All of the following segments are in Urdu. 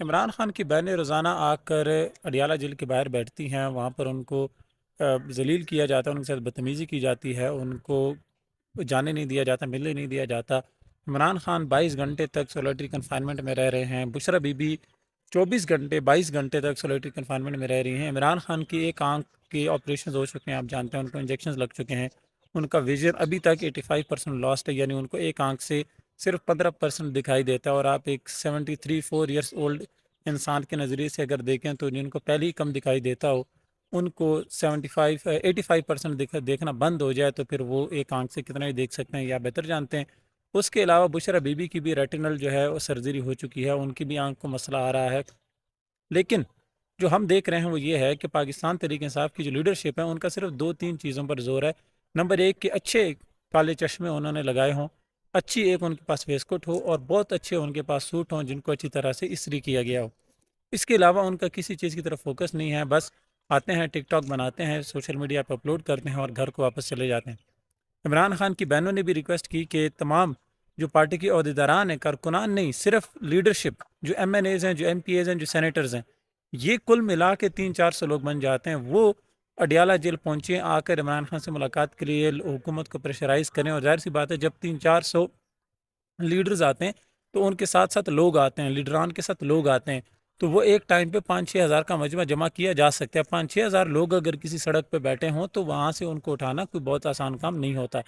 عمران خان کی بہنیں روزانہ آ کر اڈیالہ جیل کے باہر بیٹھتی ہیں، وہاں پر ان کو ذلیل کیا جاتا ہے، ان کے ساتھ بدتمیزی کی جاتی ہے، ان کو جانے نہیں دیا جاتا، ملنے نہیں دیا جاتا۔ عمران خان 22 گھنٹے تک سولیٹری کنفائنمنٹ میں رہ رہے ہیں، بشرا بی بی 24 گھنٹے 22 گھنٹے تک سولیٹری کنفائنمنٹ میں رہ رہی ہیں۔ عمران خان کی ایک آنکھ کے آپریشن ہو چکے ہیں، آپ جانتے ہیں، ان کو انجیکشنز لگ چکے ہیں، ان کا ویژن ابھی تک 85% لاسٹ ہے، یعنی ان کو ایک آنکھ سے صرف 15% دکھائی دیتا ہے، اور آپ ایک 73 ایئرس اولڈ انسان کے نظریے سے اگر دیکھیں تو جن کو پہلے ہی کم دکھائی دیتا ہو، ان کو 85% دیکھنا بند ہو جائے تو پھر وہ ایک آنکھ سے کتنا ہی دیکھ سکتے ہیں یا بہتر جانتے ہیں۔ اس کے علاوہ بشرا بی بی کی بھی ریٹینل جو ہے وہ سرجری ہو چکی ہے، ان کی بھی آنکھ کو مسئلہ آ رہا ہے۔ لیکن جو ہم دیکھ رہے ہیں وہ یہ ہے کہ پاکستان تحریک انصاف کی جو لیڈرشپ ہے ان کا صرف دو تین چیزوں پر زور ہے۔ نمبر ایک کہ اچھے کالے چشمے انہوں نے لگائے ہوں، اچھی ایک ان کے پاس ویسکٹ ہو، اور بہت اچھے ان کے پاس سوٹ ہوں جن کو اچھی طرح سے استری کیا گیا ہو۔ اس کے علاوہ ان کا کسی چیز کی طرف فوکس نہیں ہے، بس آتے ہیں ٹک ٹاک بناتے ہیں، سوشل میڈیا پہ اپلوڈ کرتے ہیں اور گھر کو واپس چلے جاتے ہیں۔ عمران خان کی بہنوں نے بھی ریکویسٹ کی کہ تمام جو پارٹی کے عہدیداران ہیں، کارکنان نہیں، صرف لیڈرشپ، جو ایم این ایز ہیں، جو ایم پی ایز ہیں، جو سینیٹرز ہیں، یہ کل ملا کے 300-400 لوگ بن جاتے ہیں، وہ اڈیالہ جیل پہنچے، آ کر عمران خان سے ملاقات کے لیے حکومت کو پریشرائز کریں۔ اور ظاہر سی بات ہے، جب 300-400 لیڈرز آتے ہیں تو ان کے ساتھ ساتھ لوگ آتے ہیں، لیڈران کے ساتھ لوگ آتے ہیں، تو وہ ایک ٹائم پہ 5-6 ہزار کا مجمع جمع کیا جا سکتا ہے۔ 5-6 ہزار لوگ اگر کسی سڑک پہ بیٹھے ہوں تو وہاں سے ان کو اٹھانا کوئی بہت آسان کام نہیں ہوتا۔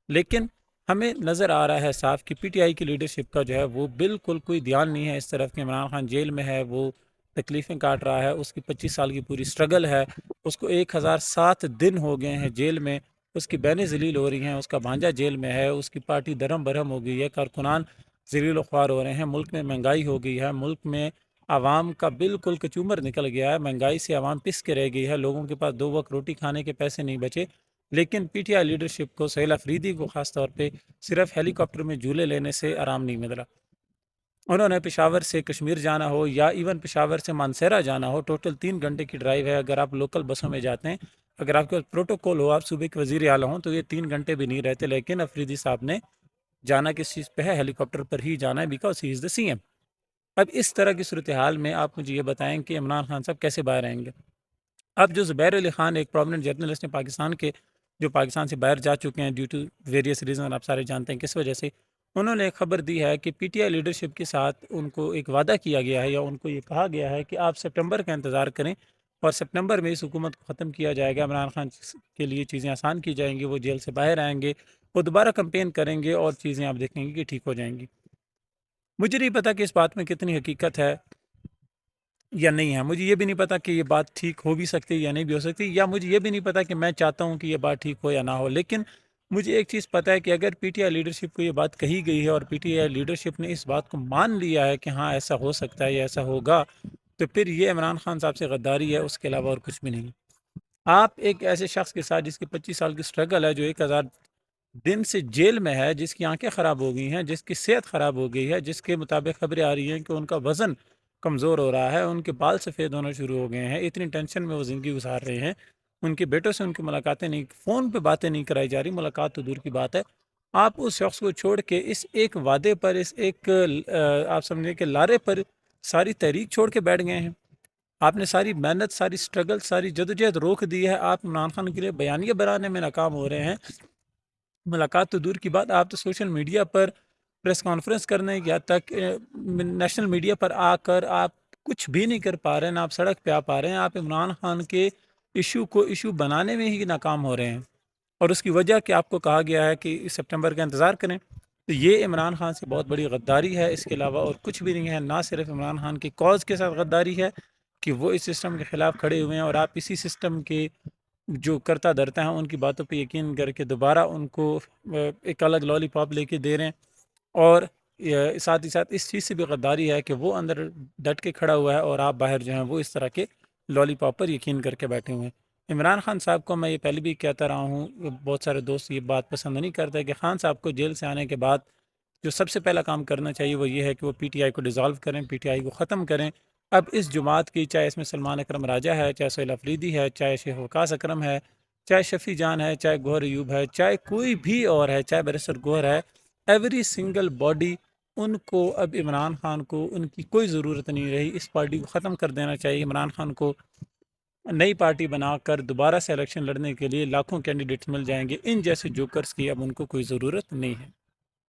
لیکن ہمیں نظر آ رہا ہے صاف کہ پی ٹی آئی کی لیڈرشپ کا جو ہے وہ بالکل کوئی دھیان نہیں ہے اس طرف کہ عمران خان جیل میں ہے، وہ تکلیفیں کاٹ رہا ہے، اس کی 25 سال کی پوری سٹرگل ہے، اس کو 1007 دن ہو گئے ہیں جیل میں، اس کی بہنیں ذلیل ہو رہی ہیں، اس کا بھانجا جیل میں ہے، اس کی پارٹی درہم برہم ہو گئی ہے، کارکنان ذلیل و خوار ہو رہے ہیں، ملک میں مہنگائی ہو گئی ہے، ملک میں عوام کا بالکل کچومر نکل گیا ہے، مہنگائی سے عوام پس کے رہ گئی ہے، لوگوں کے پاس 2 وقت روٹی کھانے کے پیسے نہیں بچے۔ لیکن پی ٹی آئی لیڈرشپ کو، سہیل افریدی کو خاص طور پہ، صرف ہیلی کاپٹر میں جھولے لینے سے آرام نہیں ملا۔ انہوں نے پشاور سے کشمیر جانا ہو یا ایون پشاور سے مانسیرا جانا ہو، ٹوٹل 3 گھنٹے کی ڈرائیو ہے۔ اگر آپ لوکل بسوں میں جاتے ہیں، اگر آپ کے پاس پروٹوکول ہو، آپ صوبے کے وزیر اعلیٰ ہوں، تو یہ 3 گھنٹے بھی نہیں رہتے، لیکن افریدی صاحب نے جانا کس چیز پہ ہے؟ ہیلی کاپٹر پر ہی جانا ہے، because he is the C M. اب اس طرح کی صورتحال میں آپ مجھے یہ بتائیں کہ عمران خان صاحب کیسے باہر آئیں گے؟ اب جو زبیر علی خان ایک پرومننٹ جرنلسٹ ہیں پاکستان کے، جو پاکستان سے باہر جا چکے ہیں ڈیو ٹو ویریس ریزن، آپ سارے جانتے ہیں کس وجہ سے، انہوں نے ایک خبر دی ہے کہ پی ٹی آئی لیڈرشپ کے ساتھ ان کو ایک وعدہ کیا گیا ہے، یا ان کو یہ کہا گیا ہے کہ آپ سپٹمبر کا انتظار کریں، اور سپٹمبر میں اس حکومت کو ختم کیا جائے گا، عمران خان کے لیے چیزیں آسان کی جائیں گی، وہ جیل سے باہر آئیں گے، وہ دوبارہ کمپین کریں گے، اور چیزیں آپ دیکھیں گے کہ ٹھیک ہو جائیں گی۔ مجھے نہیں پتا کہ اس بات میں کتنی حقیقت ہے یا نہیں ہے، مجھے یہ بھی نہیں پتا کہ یہ بات ٹھیک ہو بھی سکتی یا نہیں بھی ہو سکتی، یا مجھے یہ بھی نہیں پتا کہ میں چاہتا ہوں کہ یہ بات ٹھیک ہو یا نہ ہو۔ لیکن مجھے ایک چیز پتا ہے کہ اگر پی ٹی آئی لیڈرشپ کو یہ بات کہی گئی ہے، اور پی ٹی آئی لیڈرشپ نے اس بات کو مان لیا ہے کہ ہاں ایسا ہو سکتا ہے یا ایسا ہوگا، تو پھر یہ عمران خان صاحب سے غداری ہے، اس کے علاوہ اور کچھ بھی نہیں۔ آپ ایک ایسے شخص کے ساتھ جس کی 25 سال کی سٹرگل ہے، جو 1000 دن سے جیل میں ہے، جس کی آنکھیں خراب ہو گئی ہیں، جس کی صحت خراب ہو گئی ہے، جس کے مطابق خبریں آ رہی ہیں کہ ان کا وزن کمزور ہو رہا ہے، ان کے بال سفید ہونا شروع ہو گئے ہیں، اتنی ٹینشن میں وہ زندگی گزار رہے ہیں، ان کے بیٹوں سے ان کی ملاقاتیں نہیں، فون پہ باتیں نہیں کرائی جا رہی، ملاقات تو دور کی بات ہے۔ آپ اس شخص کو چھوڑ کے اس ایک وعدے پر، اس ایک آپ سمجھیں کہ لارے پر ساری تحریک چھوڑ کے بیٹھ گئے ہیں۔ آپ نے ساری محنت، ساری سٹرگل، ساری جدوجہد روک دی ہے، آپ عمران خان کے لیے بیانیے بنانے میں ناکام ہو رہے ہیں۔ ملاقات تو دور کی بات، آپ تو سوشل میڈیا پر پریس کانفرنس کرنے یا تک نیشنل میڈیا پر آ کر آپ کچھ بھی نہیں کر پا رہے ہیں، نہ آپ سڑک پہ آ پا رہے ہیں، آپ عمران خان کے ایشو کو ایشو بنانے میں ہی ناکام ہو رہے ہیں، اور اس کی وجہ کہ آپ کو کہا گیا ہے کہ سپٹمبر کا انتظار کریں، تو یہ عمران خان سے بہت بڑی غداری ہے، اس کے علاوہ اور کچھ بھی نہیں ہے۔ نہ صرف عمران خان کی کاز کے ساتھ غداری ہے کہ وہ اس سسٹم کے خلاف کھڑے ہوئے ہیں، اور آپ اسی سسٹم کے جو کرتا دھرتا ہیں ان کی باتوں پہ یقین کر کے دوبارہ ان کو ایک الگ لالی پاپ لے کے دے رہے ہیں، اور ساتھ ہی ساتھ اس چیز سے بھی غداری ہے کہ وہ اندر ڈٹ کے کھڑا ہوا ہے، اور آپ باہر جو ہیں وہ اس طرح کے لالی پاپ پر یقین کر کے بیٹھے ہوئے ہیں۔ عمران خان صاحب کو میں یہ پہلے بھی کہتا رہا ہوں، بہت سارے دوست یہ بات پسند نہیں کرتے کہ خان صاحب کو جیل سے آنے کے بعد جو سب سے پہلا کام کرنا چاہیے وہ یہ ہے کہ وہ پی ٹی آئی کو ڈیزالو کریں، پی ٹی آئی کو ختم کریں۔ اب اس جماعت کی، چاہے اس میں سلمان اکرم راجہ ہے، چاہے سہیل افریدی ہے، چاہے شیخ وقاص اکرم ہے، چاہے شفیع جان ہے، چاہے گوہر ایوب ہے، چاہے کوئی بھی اور ہے، چاہے بیرسٹر گوہر ہے، ایوری سنگل باڈی ان کو اب عمران خان کو ان کی کوئی ضرورت نہیں رہی، اس پارٹی کو ختم کر دینا چاہیے۔ عمران خان کو نئی پارٹی بنا کر دوبارہ سے الیکشن لڑنے کے لیے لاکھوں کینڈیڈیٹس مل جائیں گے، ان جیسے جوکرز کی اب ان کو کوئی ضرورت نہیں ہے۔